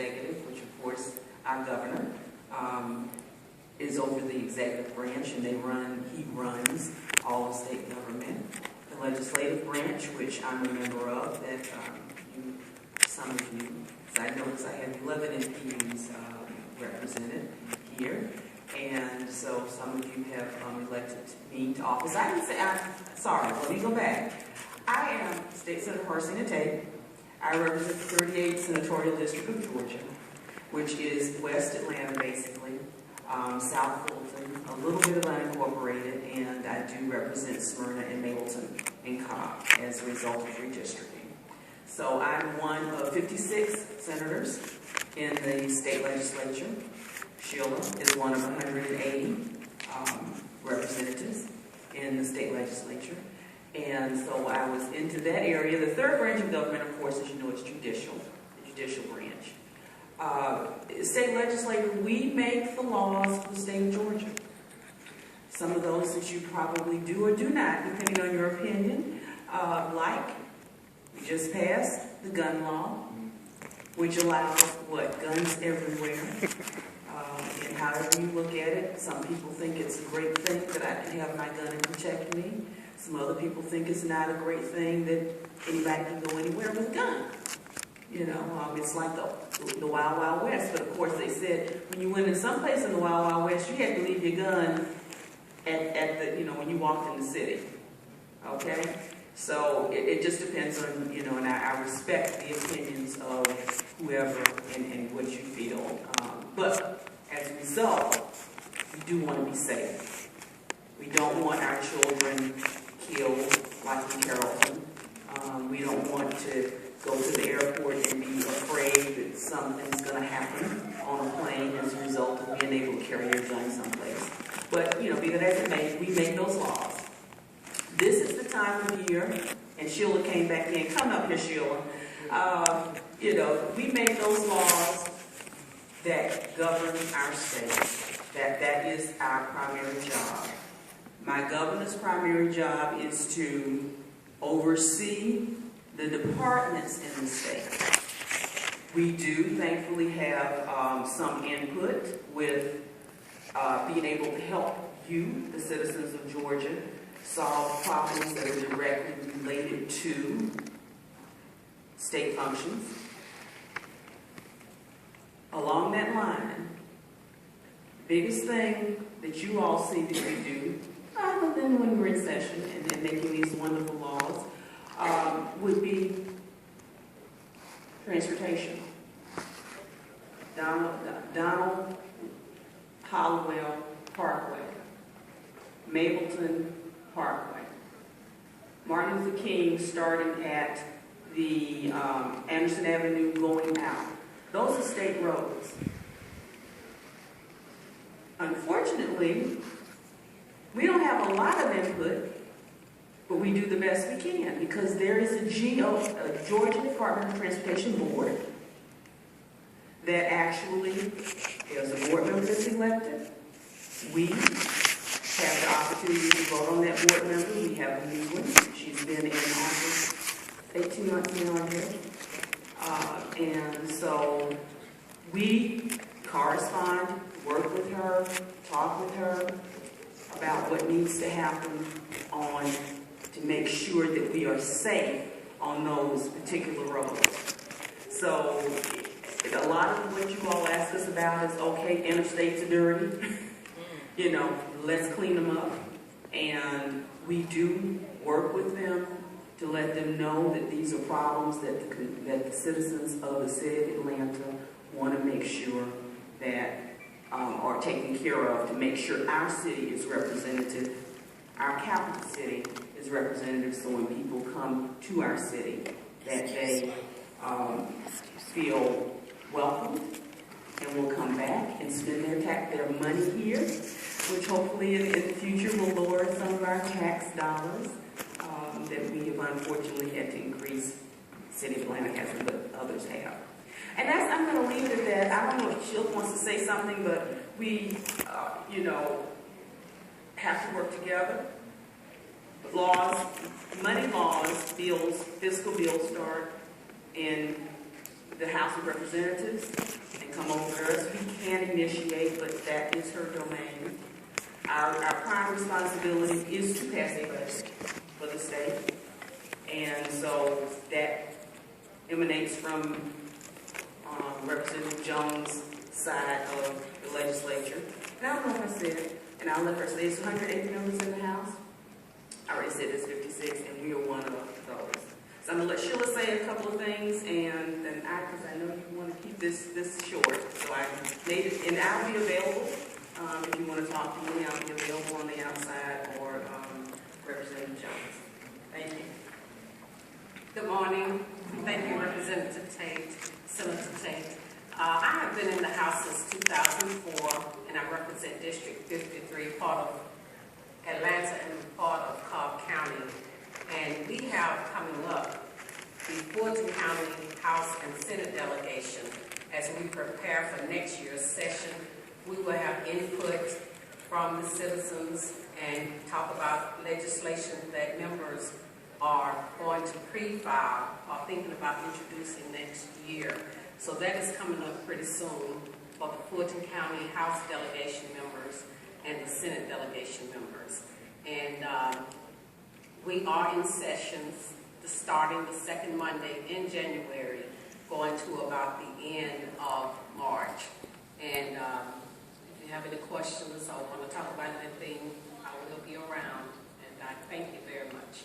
executive, which of course our governor is over the executive branch, and he runs all of state government. The legislative branch, which I'm a member of, that some of you, I noticed I have 11 MPs represented here, and so some of you have elected me to office. Sorry, let me go back. I am State Senator Harsina Tate. I represent the 38th Senatorial District of Georgia, which is West Atlanta, basically, South Fulton, a little bit of unincorporated, and I do represent Smyrna and Mableton and Cobb as a result of redistricting. So I'm one of 56 senators in the state legislature. Sheila is one of 180 representatives in the state legislature. And so I was into that area. The third branch of government, of course, as you know, is judicial, the judicial branch. State legislature, we make the laws for the state of Georgia. Some of those that you probably do or do not, depending on your opinion. We just passed the gun law, which allows, guns everywhere. And however you look at it, some people think it's a great thing that I can have my gun and protect me. Some other people think it's not a great thing that anybody can go anywhere with a gun. You know, it's like the Wild Wild West. But of course they said when you went in some place in the Wild Wild West, you had to leave your gun at the, when you walked in the city. Okay? So it just depends on, and I respect the opinions of whoever and what you feel. But as a result, we do want to be safe. We don't want our children killed like in Carrollton. We don't want to go to the airport and be afraid that something's going to happen on a plane as a result of being able to carry your gun someplace. But, be that as it may, we make those laws. This is the time of year, and Sheila came back in. Come up here, Sheila. We make those laws that govern our state. That is our primary job. My governor's primary job is to oversee the departments in the state. We do, thankfully, have some input with being able to help you, the citizens of Georgia, solve problems that are directly related to state functions. Along that line, the biggest thing that you all see that we do, other than when we're in session and then making these wonderful laws, would be transportation. Donald Hollowell Parkway, Mableton Parkway, Martin Luther King starting at the Anderson Avenue going out. Those are state roads. Unfortunately, we don't have a lot of input, but we do the best we can because there is a Georgia Department of Transportation Board that actually, there's a board member that's elected. We have the opportunity to vote on that board member. We have a new one. She's been in office 18 months now, I guess. And so we correspond, work with her, talk with her about what needs to happen to make sure that we are safe on those particular roads. So a lot of what you all ask us about is, okay, interstates are dirty. Let's clean them up. And we do work with them to let them know that these are problems that the citizens of the city of Atlanta want to make sure that are taken care of, to make sure our city is representative, our capital city is representative, so when people come to our city, that they feel welcome and will come back and spend their money here, which hopefully in the future will lower some of our tax dollars that we have unfortunately had to increase. City of Atlanta hasn't, but others have. And I'm going to leave it at that. I don't know if Sheila wants to say something, but we, have to work together. Laws, money laws, bills, fiscal bills start in the House of Representatives and come over to us. We can initiate, but that is her domain. Our prime responsibility is to pass a budget for the state. And so that emanates from Representative Jones' side of the legislature. And I don't know if I said it, and I'll let her say it's 180 members in the House. I already said it's 56, and we are one of those. So I'm going to let Sheila say a couple of things, and then because I know you want to keep this short, so I made it, and I'll be available. If you want to talk to me, I'll be available on the outside, or Representative Jones. Thank you. Good morning. Thank you, Representative Tate, Senator Tate. I have been in the House since 2004, and I represent District 53, part of Atlanta and part of Cobb County. And we have coming up the Fulton County House and Senate delegation. As we prepare for next year's session, we will have input from the citizens and talk about legislation that members are going to pre-file or thinking about introducing next year. So that is coming up pretty soon for the Fulton County House delegation members and the Senate delegation members. And we are in sessions starting the second Monday in January, going to about the end of March. And if you have any questions or want to talk about anything, I will be around. And I thank you very much.